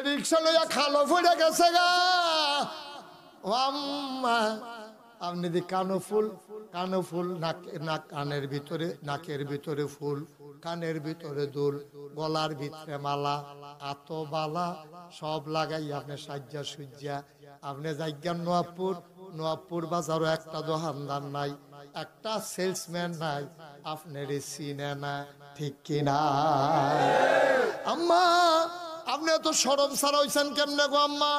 রিক্সা লইয়া খালো ফুলে গেছে গা। ও আম্মা আপনি দি কানো ফুল নাক কানের ভিতরে, নাকের ভিতরে ফুল, কানের ভিতরে দুল, গলার ভিতরে মালা, আত বালা সব লাগাই আপনি সাজ্জা সুজ্জা আপনি যাইজ্ঞান নোয়াবপুর বাজারও একটা দোকানদার নাই, একটা সেলসম্যান নাই, আপনার চিনে না, ঠিক কিনা? আম্মা আপনি তো সরম সারা হইছেন কেমনে গো আম্মা?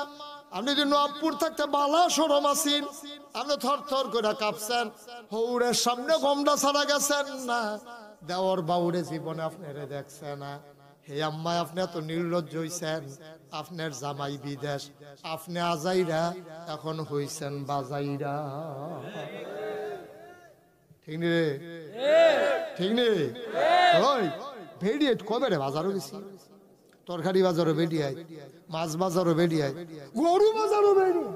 আপনি যদি নোয়াবপুর থাকতে বালা সরম আছেন, আপনি থর থর করে কাঁপছেন, হৌড়ের সামনে গমটা ছাড়া গেছেন না, দেওয়ার বাউরে জীবনে আপনারে দেখছে না। হে আম্মা আপনি এত নির্লজ্জ হইছেন, আপনার জামাই বিদেশ, আপনি আজাইরা এখন হইছেন বাজাইরা। ঠিক নি রে? ঠিক নি? ওই ভেড়িয়ে কবে রে বাজারও গেছি, তরকারি বাজারও বেরিয়ায়, মাছ বাজারও বেরিয়ায়, গরু বাজারও বেরিয়ে।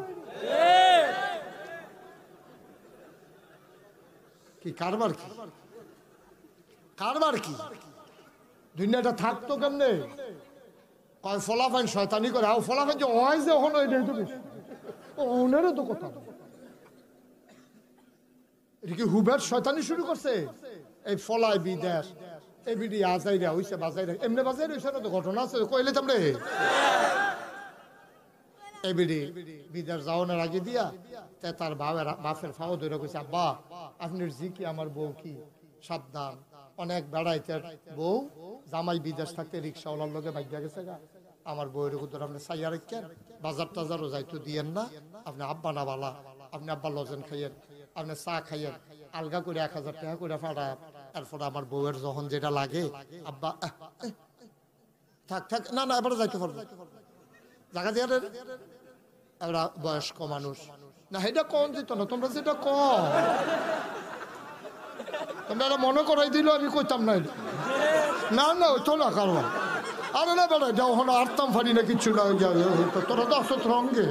কি কারবার, কি কারবার, কি দুনিয়াটা থাকতো কেমনে? কয় ফলাফাইন শয়তানি করে, আও ফলাফাইন যে হয় যে ওখানে এটাই তো বেশি, ওনারও তো কথা। এটা কি হুবের শয়তানি শুরু করছে? এই ফলায় বিদেশ, এই বিডি আজাইরা হইছে বাজাইরা, এমনি বাজাইরা হইছে না তো, ঘটনা আছে কইলে তোমরে। এই বিডি বিদেশ যাওয়ানোর আগে দিয়া তার বাপের ফাও ধরে কইছে, আব্বা আপনার জি কি আমার বউ কি সাবধান, অনেক বেড়াইতে বউ, জামাই বিদেশ থাকতে রিক্সাওয়ালার লোকে বাইক গেছে গা, আমার বউয়ের উত্তর আপনি সাইয়া রেখেন, বাজার টাজারও যাইতো দিয়েন না, আপনি আব্বা না বালা, আপনি আব্বা লজেন খাইয়েন, আপনি চা খাইয়েন, আলগা করে 1000 টাকা করে ফাড়া, এরপর আমার বউয়ের যখন যেটা লাগে আব্বা থাক থাক, না না এবারে যাইতে পারবো, জায়গা দিয়ে এরা বয়স্ক মানুষ না, এটা কম যেত না, তোমরা যেটা কম তোমরা মনে করাই দিল, আমি কইতাম না, না না ওইতো না কারণ, আরে না বেড়া যাও হলো আরতাম ফানি না কিচ্ছু না, তোরা তো আসো রঙ্গে,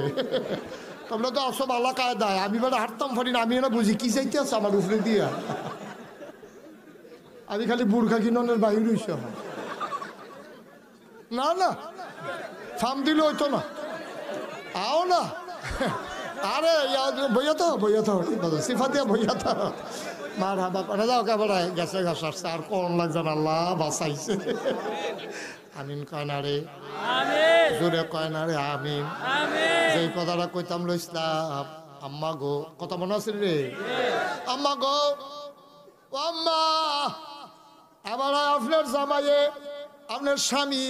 তোমরা তো আসো বালা কায়দায়, আমি বেড়া হারতাম ফানি না, আমি না বুঝি কি চাইতে আছে আমার উপরে দিয়া, আমি খালি বুর্খা কিননের বাহির হইছে, না না ফার্ম দিলে হইতো না, আও না, আরে বইয়া তো সিফা দিয়া বইয়া তো মার হাবা করে যাও, কেবল গেছে ঘাস আসছে, আর কোন লাগছে না, আল্লাহ বাঁচাইছে, আমিন কয় না রে, জোরে কয় না রে আমিন। যে কথাটা কইতাম লইছিলাম, আম্মা গো, কথা মনে আছে রে, আম্মা গো, ও আম্মা, আবার আপনার জামাইয়ে, আপনার স্বামী,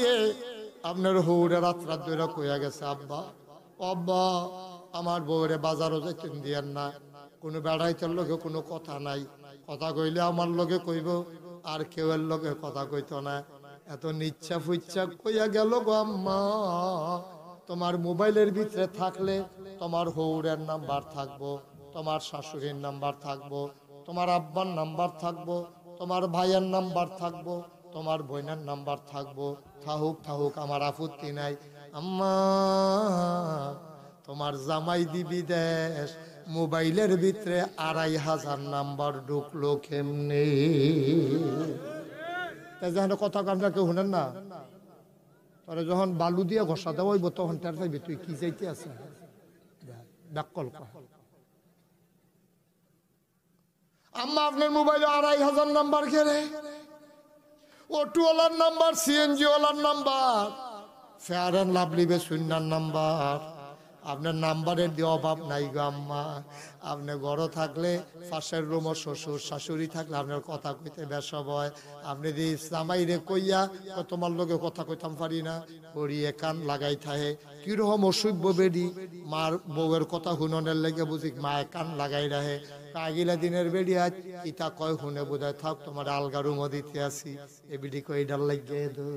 আপনার হৌরে রাত ধরে কইয়া গেছে, আব্বা আব্বা আমার বউরে বাজারও যেতেন দিয়েন না, কোনো বেড়াইতের লগে কোনো কথা নাই, কথা কইলে আমার লগে কইব, আর কেউ এর লগে কথা কইতো না, এত নিচ্ছা ফুচ্ছা কইয়া গেল গো আম্মা। তোমার মোবাইলের ভিতরে থাকলে তোমার হৌরের নাম্বার থাকবো, তোমার শাশুড়ির নাম্বার থাকবো, তোমার আব্বার নাম্বার থাকবো, তোমার ভাইয়ের নাম্বার থাকবো, তোমার বোনের নাম্বার থাকবো, থাকুক আমার আপত্তি নাই, আম্মা তোমার জামাই দিবি দেশ, মোবাইলের ভিতরে 2500 নাম্বার ঢুকলো কেমনে? তাই যখন কথা কামটা কেউ শুনেন না, তাহলে যখন বালু দিয়ে ঘষা দেওয়া হইব তখন তার চাইবি তুই কি যাইতে আছে ব্যাকল। আম্মা আপনার মোবাইলে 2500 নাম্বার খেলে, অটোওয়ালার নাম্বার, সিএনজি ওয়ালার নাম্বার, ফেয়ার অ্যান্ড লাভলি বেসুন্নার নাম্বার, আপনার নাম্বারের দিয়ে অভাব নাই গো আম্মা। আপনি ঘরে থাকলে পাশের রুমও শ্বশুর শাশুড়ি থাকলে আপনার কথা কইতে বেশ হয়, আপনি যদি জামাই রে কইয়া তোমার লগে কথা কইতাম পারি না, পড়িয়ে কান লাগাই থাকে, কিরকম অসভ্য বেডি, মার বউয়ের কথা শুননের লেগে বুঝি মায়ে কান লাগাই রাখে, আগিলা দিনের বেডি আজ ইটা কয় শুনে বোধহয় থাক তোমার আলগা রুমও দিতে আসি, এ বিডি কই ডাল লাগিয়ে দো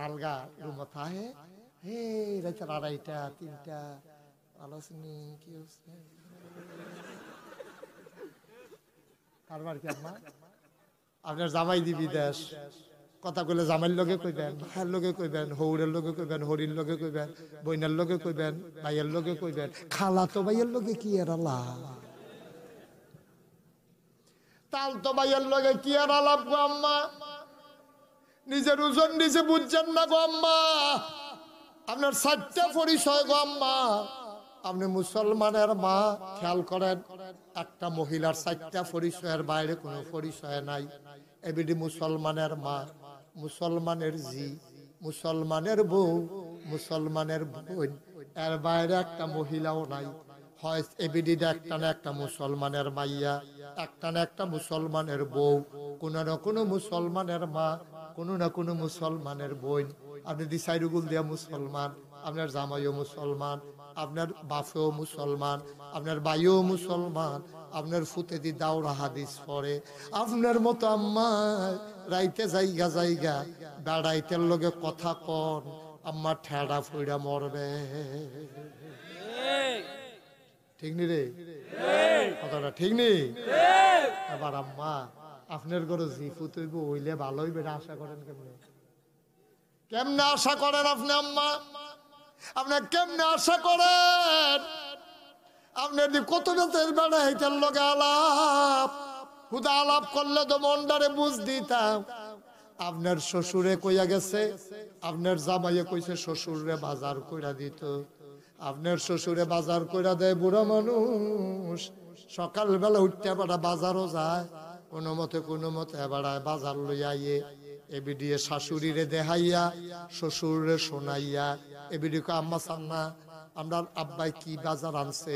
আলগা রুমও থাকে, হে রাইতে 2:30 3টা আলোচনী কি হচ্ছে কারবার কি আম্মা? আপনার জামাই দিবি দেশ, কথা কইলে জামাইয়ের লগে কইবেন, ভাইয়ের লগে কইবেন, হৌরের লগে কইবেন, হরির লগে কইবেন, বইনের লগে কইবেন, ভাইয়ের লগে কইবেন, খালা তো ভাইয়ের লগে কি আর আলাপ, তাল তো ভাইয়ের লগে কি আর আলাপ গো আম্মা? নিজের ওজন নিজে বুঝছেন না গো আম্মা। আপনার 4টা পরিচয় গো আম্মা। আপনি মুসলমানের মা, খেয়াল করেন, একটা মহিলার 4টা পরিচয়ের বাইরে কোনো পরিচয় নাই। এবিডি মুসলমানের মা, মুসলমানের জি, মুসলমানের বউ, মুসলমানের বোন, এর বাইরে একটা মহিলাও নাই। হয় এবিডিটা একটা না একটা মুসলমানের মাইয়া, একটা না একটা মুসলমানের বউ, কোনো না কোনো মুসলমানের মা, কোনো না কোনো মুসলমানের বোন। আপনি দিশাইরুগুল দিয়া মুসলমান, আপনার জামাইও মুসলমান, আপনার বাপেও মুসলমান, আপনার ভাইও মুসলমান, আপনার ফুতেদি দাওরা হাদিস পড়ে। আপনার মতো আম্মা রাইতে জায়গা জায়গা বেড়াইতের লগে কথা কন, আম্মা ঠেড়া ফুইড়া মরবে। ঠিক নি রে কথাটা? ঠিক নি? এবার আম্মা আপনার ঘরে জি ফুতইব হইলে ভালো হইবে, আশা করেন কেমনে? কেমনে আশা করেন আপনি আম্মা? আপনার কেমনে আশা করেন? আপনার কত বেতের বেড়াইতের লগে আলাপ, হুদা আলাপ করলে তো মনটারে বুঝ দিতাম। আপনার শ্বশুরে কইয়া গেছে, আপনার জামাইয়ে কইছে শ্বশুরে বাজার কইরা দিত। আপনার শ্বশুরে বাজার কইরা দেয়, বুড়া মানুষ সকালবেলা উঠতে বেড়া বাজারও যায়, কোনো মতে বেড়ায় বাজার লইয়া আইয়ে এবিডিয়ে শাশুড়িরে দেখাইয়া শ্বশুরে শোনাইয়া এবিডিকে আম্মা সান্না আমার আব্বাই কি বাজার আনছে,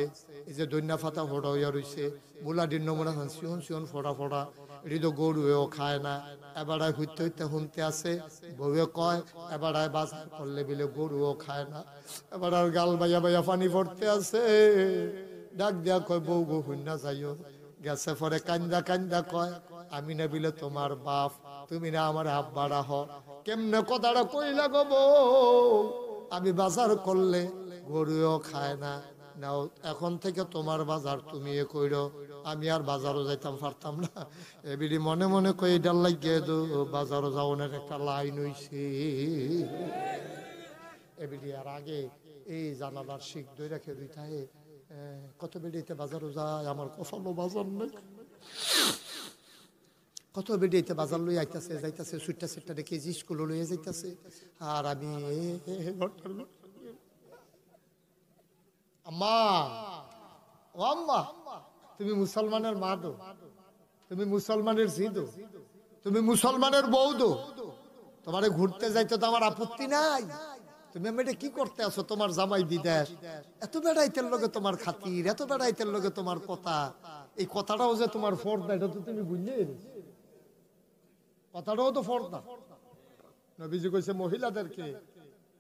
এই যে দৈন্যা ফাতা ফোড়া হইয়া রইছে, মুলাডির নমুনা সিহন সিহন ফোড়া ফোড়া, এটি তো গরুয়েও খায় না। এবারায় হইতে হইতে শুনতে আছে, বউয়ে কয় এবারায় বাজার করলে বিলে গরুও খায় না। এবার আর গাল বাইয়া বাইয়া পানি পড়তে আছে, ডাক দিয়া কয় বউ গো হুন্না যাইও। গেছে পরে কান্দা কান্দা কয় আমি না বিলে তোমার বাপ, তুমি না আমার আব্বারা হ। কেমনে কথাটা কইলা গো বউ? আমি বাজার করলে গরুও খায় না, নাও এখন থেকে তোমার বাজার তুমি এ কইরো, আমি আর বাজারও যাইতাম পারতাম না। এবিডি মনে মনে কই ডাল লাগিয়ে দো, বাজারও যাওয়ার একটা লাইন হইছে। এবিডি আর আগে এই জানালার শিখ দই রেখে দিতে কত বেডিতে বাজারও যায়, আমার কখনো বাজার নেই। কত বেডিতে বাজার লই আইতাছে যাইতাছে, সুইটটা সেটটা রেখে স্কুল লইয়া যাইতাছে, আর আমি আম্মা, ও আম্মা, তুমি মুসলমানের মা দো, তুমি মুসলমানের জি দো, তুমি মুসলমানের বউ দো, তোমারে ঘুরতে যাইতে তো আমার আপত্তি নাই। তুমি আমি কি করতে আছো? তোমার জামাই বিদেশ, এত বেড়াইতের লগে তোমার খাতির, এত বেড়াইতের লগে তোমার কথা, এই কথাটাও যে তোমার ফর্দা, এটা তো তুমি বুঝলে, কথাটাও তো ফর্দা। নবীজি কইছে মহিলাদেরকে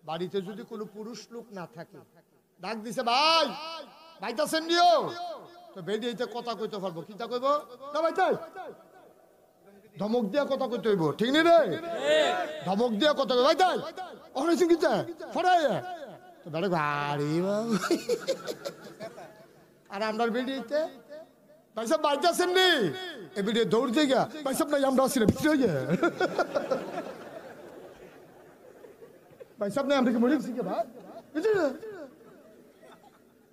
বাড়িতে যদি কোনো পুরুষ লোক না থাকে, ডাক দিছে ভাই ভাইতাছেন নিও, তো বেরিয়েতে কথা কইতে পারবো, কি তা কইব না ভাইতাই, ধমক দিয়া কথা কইতে হইব, ঠিক নি রে? ধমক দিয়া কথা কই ভাইতাই অনেক কিতা ফড়াই তো বেড়ে গাড়ি আর আমরা বেরিয়েতে ভাই সাহেব বাইতাছেন নি, এ বেরিয়ে দৌড় দিয়ে গা ভাই সাহেব নাই আমরা আসি না ভিতরে হয়ে ভাই সাহেব নাই আমরা কি মরে গেছি ভাই,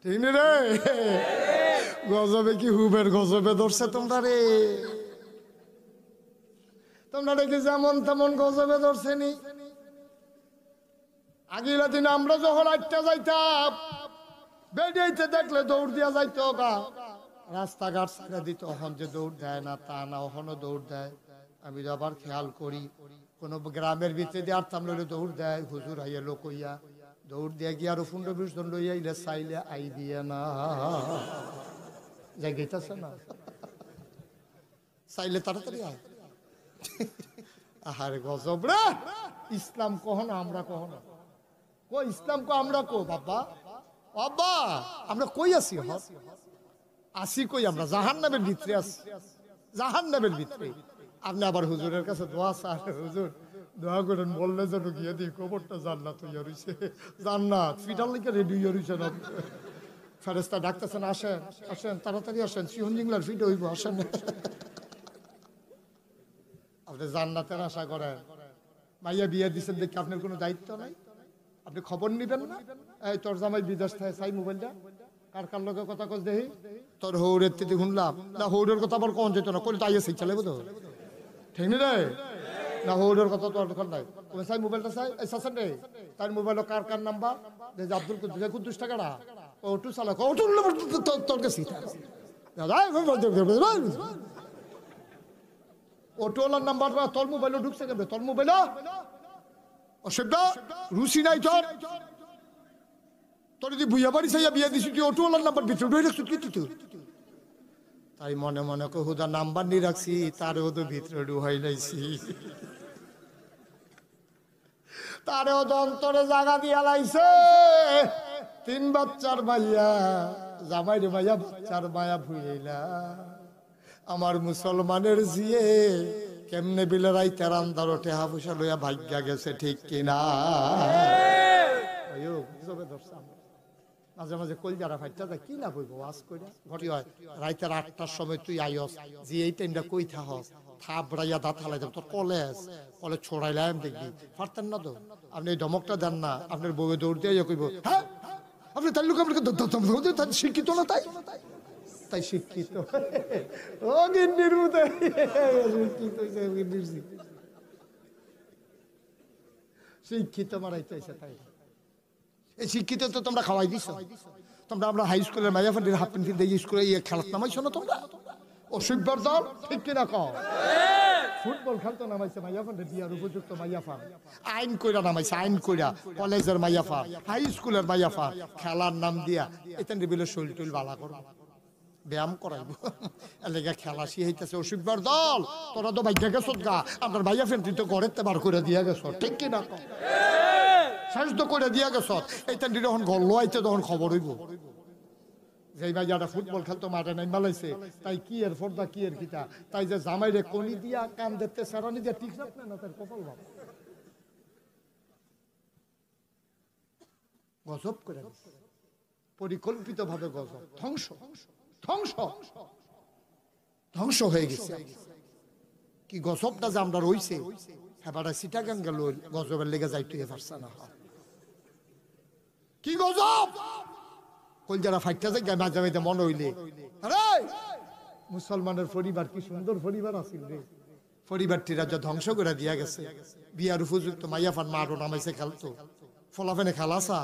ঠিক নি রে? গজবে কি হুবের গজবে ধরছে তোমরা রে, তোমরা দেখি যেমন তেমন গজবে ধরছে নি। আগিলা দিন আমরা যখন আটটা যাইতাম, বেরিয়েতে দেখলে দৌড় দিয়া যাইতো গা, রাস্তাঘাট ছেড়ে দিত। ওখান যে দৌড় দেয় না তা না, ওখানে দৌড় দেয়। আমি আবার খেয়াল করি কোন গ্রামের ভিতরে দিয়ে আটতাম লইলে দৌড় দেয়, হুজুর আইয়া লোক হইয়া দৌড় দিয়ে গিয়ে আরো 15-20 জন লইয়া ইলে চাইলে আই দিয়ে না যাই গেইতাছে না, চাইলে তাড়াতাড়ি আয়। আহারে গজব রে, ইসলাম কখনো আমরা কখনো কই, ইসলাম কো আমরা কো বাবা, বাবা আমরা কই আছি, আসি কই, আমরা জাহান্নামের ভিতরে আছি, জাহান্নামের ভিতরে। আপনি আবার হুজুরের কাছে দোয়া চান, হুজুর দোয়া করেন, বললে যেন গিয়ে দিই কবরটা জান্নাত হইয়া রইছে, জান্নাত ফিটার লিখে রেডি হইয়া রইছে না। ফেরেস্তা ডাকতেছেন, আসেন আসেন তাড়াতাড়ি আসেন, সিহন জিংলার ফিট হইব, আসেন। আপনি জান্নাতের আশা করেন, মাইয়া বিয়ে দিচ্ছেন দেখি আপনার কোনো দায়িত্ব নাই, আপনি খবর নিবেন না? এই তোর জামাই বিদেশ থাকে, চাই মোবাইলটা কার কার লোকের কথা কস দেখি, তোর হৌরের থেকে শুনলাম না, হৌরের কথা আবার কখন যেত না, করে তাই সেই চালে তো, ঠিক নি রে? না হোডের কথা তো দরকার নাই ওই সাই মোবাইলটা চাই এই সাসেন রে তার মোবাইলও কার নাম্বার যে আব্দুল কুদ্দুস টাকাটা ওটু চালা ওটু তোর কাছে অটোওয়ালার নাম্বারটা তোর মোবাইলে ঢুকছে কেন তোর মোবাইলে অসভ্য রুচি নাই তোর তোর যদি বুঝা বাড়ি চাইয়া বিয়া দিছি তুই অটোওয়ালার নাম্বার ভিতরে ঢুকে রাখছিস কি তুই তাই মনে মনে হুদা নাম্বার নিয়ে রাখছি তারেও তো ভিতরে ঢুকাই লাইছি তারেও তো অন্তরে জায়গা দিয়া লাইছে 3 বাচ্চার ভাইয়া জামাই রে ভাইয়া বাচ্চার মায়া ভুইলা আমার মুসলমানের জিয়ে কেমনে বিলে রাইতের আন্দার ওঠে হাফুসা লইয়া ভাগ্যা গেছে ঠিক কিনা মাঝে মাঝে কলজারা ফাইটা যায় কি না বইব ওয়াজ কইরা ঘটি হয় রাইতের 8টার সময় তুই আইস যে এই টাইমটা কই থাকস থাবড়াইয়া দাঁত হালাই যাব তোর কলেজ ছড়াইলাম দেখবি পারতেন না তো আপনি এই ধমকটা দেন না আপনার বউয়ে দৌড় দিয়ে কইব হ্যাঁ আপনি তার লোক আপনাকে শিক্ষিত না তাই তাই শিক্ষিত ও গিন্নির মতো শিক্ষিত মারাইতেছে তাই এই শিক্ষিত তো তোমরা খাওয়াই দিছ তোমরা আমরা হাই স্কুলের মাইয়া ফান্ডির হাফ প্যান্ট দিয়ে স্কুলে খেলাত নামাইছো না তোমরা অসভ্যর দল ঠিক কিনা কও ফুটবল খেলতো নামাইছে মাইয়া ফান্ডে দিয়ার উপযুক্ত মাইয়া ফান আইন কইরা নামাইছে আইন কইরা কলেজের মাইয়া ফান হাই স্কুলের মাইয়া ফান খেলার নাম দিয়া এতেন রিবিলের শরীর টুল বালা করো ব্যায়াম করাইব এলাকা খেলা শিখাইতেছে অসভ্যর দল তোরা তো ভাইয়া গেছ গা আপনার ভাইয়া ফ্রেন্ড তুই তো ঘরের বার করে দিয়া গেছ ঠিক কিনা কও শেষ তো করে দিয়া গেছ এইতেন যখন ঘর লোয়াইতে তখন খবর হইব যে ভাইয়াটা ফুটবল খেলতো মাঠে নাই মালাইছে তাই কি এর ফর্দা কি এর কিতা তাই যে জামাইরে কনি দিয়া কান দেখতে সারানি দিয়া ঠিক রাখবে না তার কপাল ভাব গজব করে পরিকল্পিত ভাবে গজব ধ্বংস ধ্বংস ধ্বংস হয়ে গেছে কি গজবটা যে আমরা রইছে হেবাটা সিটাগাং গেল গজবের লেগে যাইতে পারছে না কি গজব কলজারা ফাইটটা যায় মাঝে মাঝে মনে হইলে আরে মুসলমানের পরিবার কি সুন্দর পরিবার আছিল রে পরিবারটি রাজা ধ্বংস করে দিয়া গেছে বিয়ার উপযুক্ত মাইয়াফান মারো নামাইছে খেলতো ফলাফেনে খেলাসা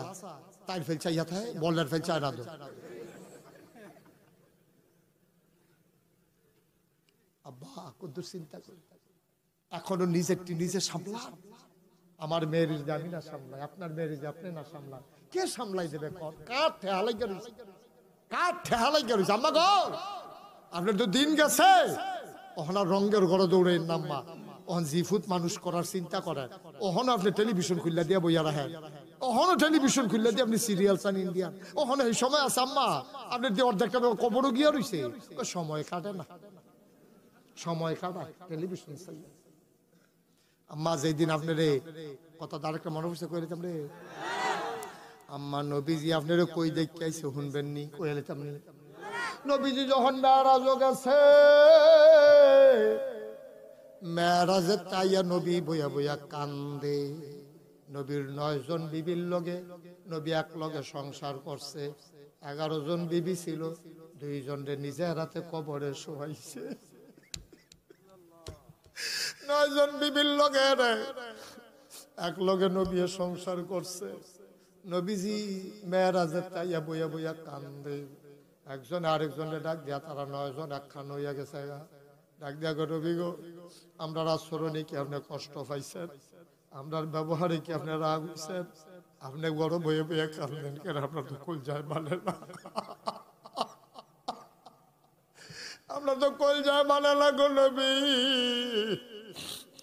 তাই ফেল চাইয়া থাকে বলের ফেল চায় না আব্বা কত চিন্তা করি এখনো নিজে সামলা আমার মেয়ের যে আমি না সামলাই আপনার মেয়ের যে আপনি না সামলান কে সামলাই দেবে কার ঠেহালাই গেছে কার ঠেহালাই গেছে আম্মা গো আপনার তো দিন গেছে ওখানে রঙের ঘরে দৌড়ে নাম্মা ওখান জিফুত মানুষ করার চিন্তা করেন ওখানে আপনি টেলিভিশন খুললে দিয়া বইয়া রাখেন ওখানে টেলিভিশন খুললে দিয়ে আপনি সিরিয়াল চান ইন্ডিয়ান ওখানে এই সময় আছে আম্মা আপনার দিয়ে অর্ধেকটা কবরও গিয়া রয়েছে সময় কাটে না সময় কাটায় টেলিভিশন চাই আম্মা যেদিন আপনার কথা আরেকটা মনে পড়ছে কই রে আম্মা নবীজি আপনার কই দেখতে আইছে শুনবেন নি কই এলাম নবীজি যখন মেরাজ গেছে মেরাজে তাইয়া নবী বইয়া বইয়া কান্দে নবীর 9 জন বিবির লগে নবী এক লগে সংসার করছে 11 জন বিবি ছিল 2 জনরে নিজের হাতে কবরে শোয়াইছে 9 জন বিবির লগে এক লগে নবী সংসার করছে নবীজি মেরাজে তাইয়া বইয়া বইয়া কান্দে একজন আরেকজনের ডাক দিয়া তারা 9 জন একখান হইয়া গেছে ডাক দিয়া গো নবী গো আমরা আচরণে কি আপনি কষ্ট পাইছেন আমরার ব্যবহারে কি আপনি রাগ হইছেন আপনি বড় বইয়ে বইয়ে কাঁদেন কেন আপনার তো কল যায় মানে না আমরা তো কল যায় মানে না গো নবী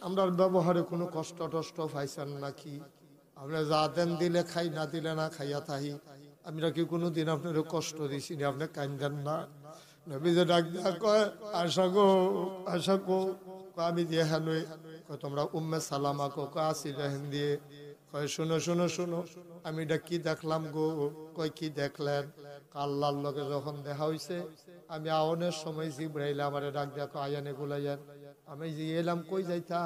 আমরার ব্যবহারে কোনো কষ্ট টষ্ট পাইছেন নাকি আপনি যা দেন দিলে খাই না দিলে না খাইয়া থাহি আমরা কি কোনোদিন আপনার কষ্ট দিছি না আপনি কান্দেন না নবী যে ডাক দিয়া কয় আশা গো আমি দিয়ে হানুই তোমরা উম্মে সালামা কো আসি রেহেন দিয়ে কয় শুনো শুনো শুনো আমি এটা কি দেখলাম গো কয় কি দেখলেন আল্লাহর লগে যখন দেখা হইছে আমি আওনের সময় জিবরাইল আমারে ডাক দিয়া কয় আয়ানে গুলাইয়ান আমি যে এলাম কই যাইতা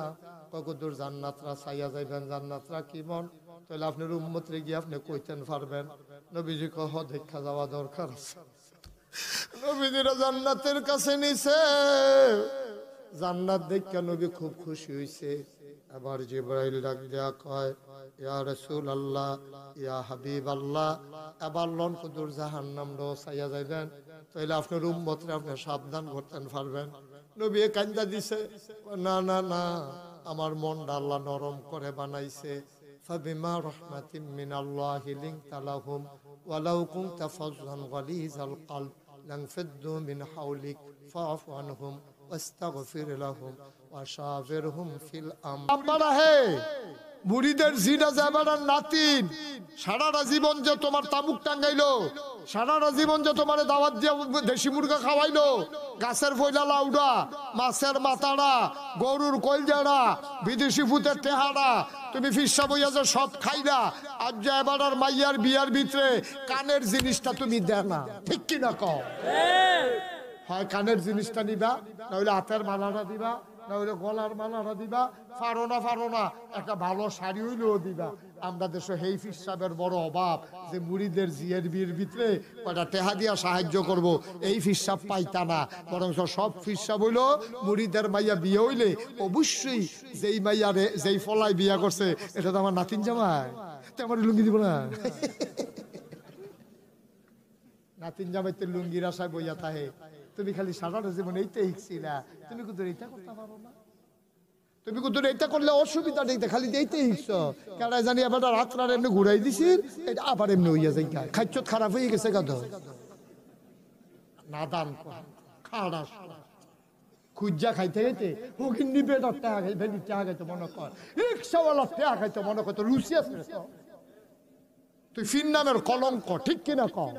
কতদূর জান্নাতরা চাইয়া যাইবেন জান্নাতরা কি মন তাহলে আপনার উম্মতরে গিয়ে আপনি কইতেন পারবেন নবীজি কহ দেখা যাওয়া দরকার আছে নবীজিরা জান্নাতের কাছে নিছে জান্নাত দেখে নবী খুব খুশি হইছে এবার জিবরাইল ডাক দেয়া কয়, ইয়া রাসূলুল্লাহ, ইয়া হাবিবাল্লাহ, এবার লন কুদুর জাহান্নাম রো সাইয়া যাইবেন, তাইলে আপনার উম্মতরে আপনি সাবধান করতেন পারবেন। নবী কান্দা দিছে, না না না, আমার মনটা আল্লাহ নরম করে বানাইছে। ফাবিমা রাহমাতিম মিনাল্লাহি লিনতা লাহুম ওয়ালাউ কুনতা ফাযযান গালিযাল কলব লানফাদ্দু মিন হাওলিক ফাআফু আনহুম ওয়াস্তাগফির লাহুম ওয়াশাবিরহুম ফিল আমর। হে মুরিদের জিনা জামানার নাতিন, সারাটা জীবন যে তোমার তাবুক টাঙ্গাইলো, সারাটা জীবন যে তোমার দাওয়াত দিয়ে দেশি মুরগা খাওয়াইলো, গাছের ফয়লা লাউডা, মাছের মাথাড়া, গরুর কলজাড়া, বিদেশি ফুতের টেহাড়া, তুমি ফিসা বইয়া যে সব খাইলা, আজ যে এবার মাইয়ার বিয়ার ভিতরে কানের জিনিসটা তুমি দেয় না, ঠিক কিনা কও? হয় কানের জিনিসটা নিবা, নইলে হাতের মালাটা দিবা, নইলে গলার মালাটা দিবা, ফারো না একটা ভালো শাড়ি হইলেও দিবা। আমরা দেশে হেই ফিসাবের বড় অভাব যে মুড়িদের জিয়ের বিয়ের ভিতরে কয়টা টেহা দিয়া সাহায্য করব, এই ফিসাব পাইতা না। বরং সব ফিসাব হইলো মুড়িদের মাইয়া বিয়ে হইলে অবশ্যই যেই মাইয়ারে যেই ফলাই বিয়া করছে এটা তো আমার নাতিন জামাই, তো আমার লুঙ্গি দিব না। নাতিন জামাইতে লুঙ্গির আশায় বইয়া তাহে, তুমি খালি সারাটা জীবন এইটা শিখছিলা, তুমি কিন্তু এইটা করতে পারো না। তুমি কিন্তু এইটা করলে অসুবিধা নেই, খালি এইটাই শিখছ। কেন জানি আবার রাত্রার এমনি ঘুরাই দিছি, এটা আবার এমনি হইয়া যাই, খাদ্য খারাপ হয়ে গেছে। গাধ নাদান খাড়া খুঁজা খাইতে খাইতে হুকিন নিবে টাকা খাইতে টাকা খাইতে মনে কর, রিক্সাওয়ালা টাকা খাইতে মনে কর, তো রুচি আছে। তুই ফির নামের কলঙ্ক, ঠিক কিনা কম?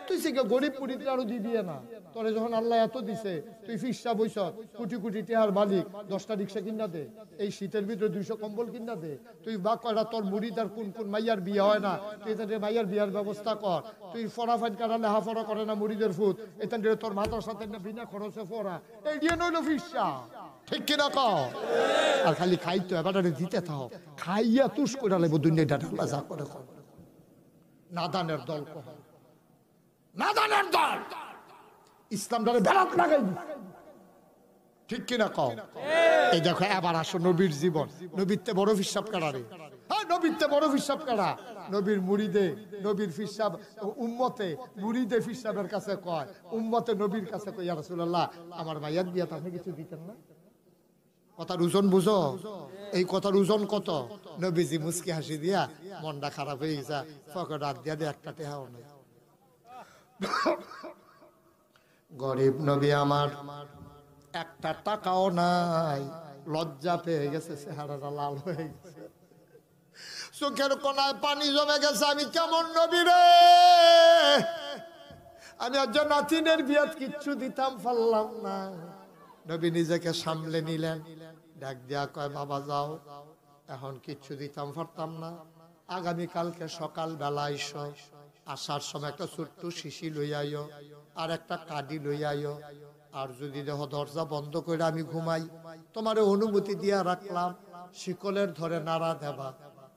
তুই সে গরিব পুরীতে আরো দিবি না, তোরে যখন আল্লাহ এত দিছে, তুই ফিসা বইস কোটি কোটি টেহার মালিক, 10টা রিক্সা কিনা দে, এই শীতের ভিতরে 200 কম্বল কিনা দে। তুই বা কয়টা তোর মুড়িদার কোন কোন মাইয়ার বিয়ে হয় না, তুই এখানে মাইয়ার বিয়ার ব্যবস্থা কর। তুই ফরাফাইন কারা লেহাফড়া করে না মুড়িদের ফুট, এখান থেকে তোর মাথার সাথে বিনা খরচে ফোরা, এই দিয়ে নইল ফিসা, ঠিক কিনা কও? আর খালি খাইতো এবার দিতে থাও, খাইয়া তুষ করে লাগবো দুনিয়াটা ঢালা যা করে কর। নাদানের দল কহ, নাদানের দল ইসলামটারে বেড়াত লাগাই, ঠিক কিনা কও? এই দেখো এবার আসো নবীর জীবন, নবীতে বড় ফিসাব কাড়ারে, হ্যাঁ নবীতে বড় ফিসাব কাড়া। নবীর মুরিদে, নবীর ফিসাব উম্মতে মুরিদে ফিসাবের কাছে কয়, উম্মতে নবীর কাছে কয়, ইয়া রাসূলুল্লাহ আমার ভাইয়ার বিয়াত আপনি কিছু দিতেন না? কথার ওজন বুঝো, এই কথার ওজন কত? নবীজি মুস্কি হাসি দিয়া, মনটা খারাপ হয়ে গেছে, ফকর রাত দিয়া দিয়ে একটা টেহাও নেই। গরিব নবী আমার, একটা টাকাও নাই, লজ্জা পেয়ে গেছে, চেহারাটা লাল হয়ে গেছে, চোখের কোনায় পানি জমে গেছে। আমি কেমন নবী রে, আমি আজ নাতিনের বিয়াত কিচ্ছু দিতাম পারলাম না। নবী নিজেকে সামলে নিলেন, ডাক দিয়া কয়, বাবা যাও, এখন কিচ্ছু দিতাম পারতাম না, আগামীকালকে সকাল বেলা আইসো, আসার সময় একটা ছোট্ট শিশি লই আইও আর একটা কাডি লই আইও, আর যদি দেহ দরজা বন্ধ করে আমি ঘুমাই, তোমার অনুমতি দিয়া রাখলাম, শিকলের ধরে নাড়া দেবা,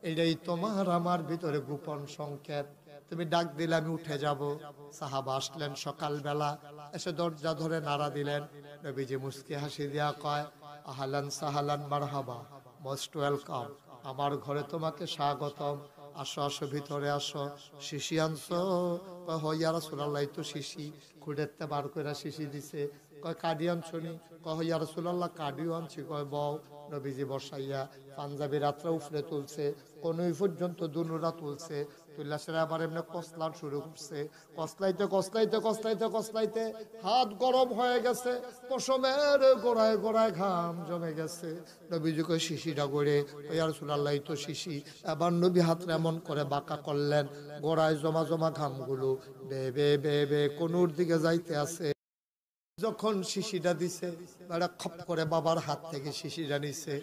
এটাই তোমার আমার ভিতরে গোপন সংকেত। তুমি ডাক দিলে আমি উঠে যাব। সাহাবা আসলেন সকালবেলা, এসে দরজা ধরে নাড়া দিলেন। নবীজি মুস্কি হাসি দিয়া কয়, আহলান সাহালান মারহাবা, মোস্ট ওয়েলকাম, আমার ঘরে তোমাকে স্বাগতম, আসো আসো ভিতরে আসো। শিশি আনছো? কয় ইয়া রাসূলুল্লাহ, তো শিশি খুঁড়েতে বার করে শিশি দিছে। কয় কাডি আনছো নি? কয় ইয়া রাসূলুল্লাহ কাডিও আনছি। কয় বউ। নবীজি বসাইয়া পাঞ্জাবি রাত্রে উফরে তুলছে, কোনই পর্যন্ত দুনুরা তুলছে, তুললা সেরা আবার এমনি কসলান শুরু করছে, কসলাইতে কসলাইতে কসলাইতে কসলাইতে হাত গরম হয়ে গেছে, পশমের গোড়ায় গোড়ায় ঘাম জমে গেছে। নবীজি কয় শিশিটা গড়ে, ইয়া রাসূলুল্লাহ তো শিশি। এবার নবী হাতটা এমন করে বাঁকা করলেন, গোড়ায় জমা জমা ঘামগুলো বে বে বে বে কোনুর দিকে যাইতে আছে। যখন শিশিটা দিছে, বেড়া খপ করে বাবার হাত থেকে শিশিটা নিছে,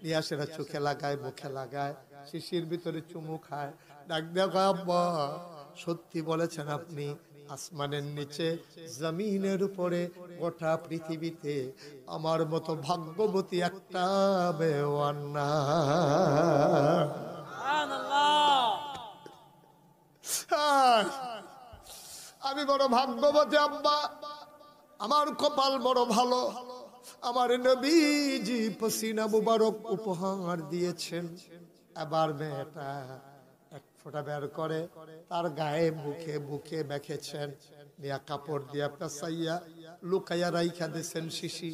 নিয়ে আসে চোখে লাগায়, মুখে লাগায়, শিশির ভিতরে চুমু খায়। ডাক দেখো, আব্বা সত্যি বলেছেন আপনি, আসমানের নিচে জমিনের উপরে গোটা পৃথিবীতে আমার মতো ভাগ্যবতী একটা বেওয়ান না। আমি বড় ভাগ্যবতী আব্বা, আমার কপাল বড় ভালো, আমার নবীজি পসিনা মুবারক উপহার দিয়েছেন। এবার মেয়েটা এক ফোঁটা বের করে তার গায়ে মুখে বুকে মেখেছেন, নিয়া কাপড় দিয়া পেঁচাইয়া লুকাইয়া রাইখা দিয়েছেন শিশি,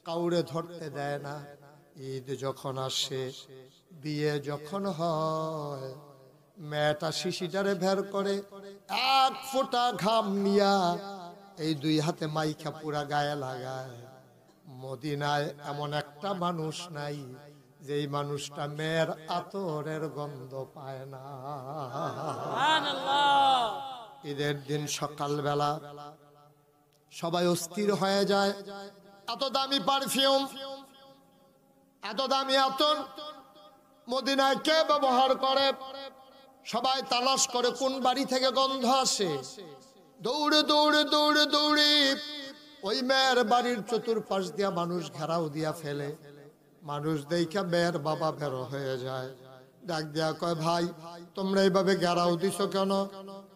কাউরে ধরতে দেয় না। ঈদ যখন আসে, বিয়ে যখন হয়, মেয়েটা শিশিটারে বের করে এক ফোঁটা ঘাম নিয়া এই দুই হাতে মাইখা পুরা গায়ে লাগায়। মদিনায় এমন একটা মানুষ নাই যেই মানুষটা মেয়ের আতরের গন্ধ পায় না। ঈদের দিন সকালবেলা সবাই অস্থির হয়ে যায়। এত দামি পারফিউম, এত দামি আতর মদিনায় কে ব্যবহার করে? সবাই তালাশ করে কোন বাড়ি থেকে গন্ধ আসে। দৌড়ে দৌড়ে দৌড়ে দৌড়ে ওই মেয়ের বাড়ির চতুর্পাশ দিয়া মানুষ ঘেরাও দিয়া ফেলে। মানুষ দেখা মেয়ের বাবা বের হয়ে যায়, ডাক দিয়া কয়, ভাই তোমরা এইভাবে ঘেরাও দিছো কেন?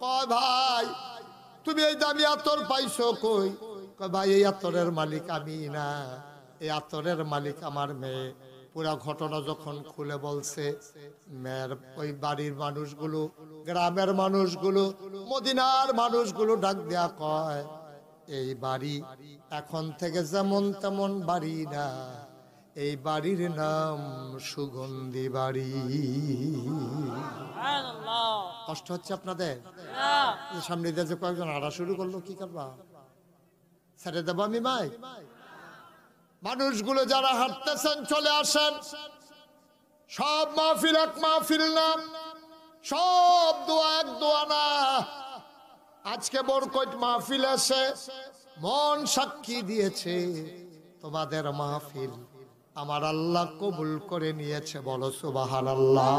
কয়, ভাই তুমি এই দামি আতর পাইছো কই? কয়, ভাই এই আতরের মালিক আমি না, এই আতরের মালিক আমার মেয়ে। পুরা ঘটনা যখন খুলে বলছে, মেয়ের ওই বাড়ির মানুষগুলো, গ্রামের মানুষগুলো, মদিনার মানুষগুলো ডাক দেয়া কয়, এই বাড়ি এখন থেকে যেমন তেমন বাড়ি না, এই বাড়ির নাম সুগন্ধি বাড়ি। কষ্ট হচ্ছে আপনাদের? সামনে দিয়ে যে কয়েকজন আড়া শুরু করলো, কি করবা? ছেড়ে দেবো আমি মাই? মানুষগুলো যারা হাঁটতেছেন চলে আসেন। সব মাহফিল এক মাহফিল না, সব দোয়া এক দোয়া না। আজকে বরকত মাহফিল এসে মন সাক্ষী দিয়েছে তোমাদের মাহফিল আমার আল্লাহ কবুল করে নিয়েছে। বলো সুবহানাল্লাহ।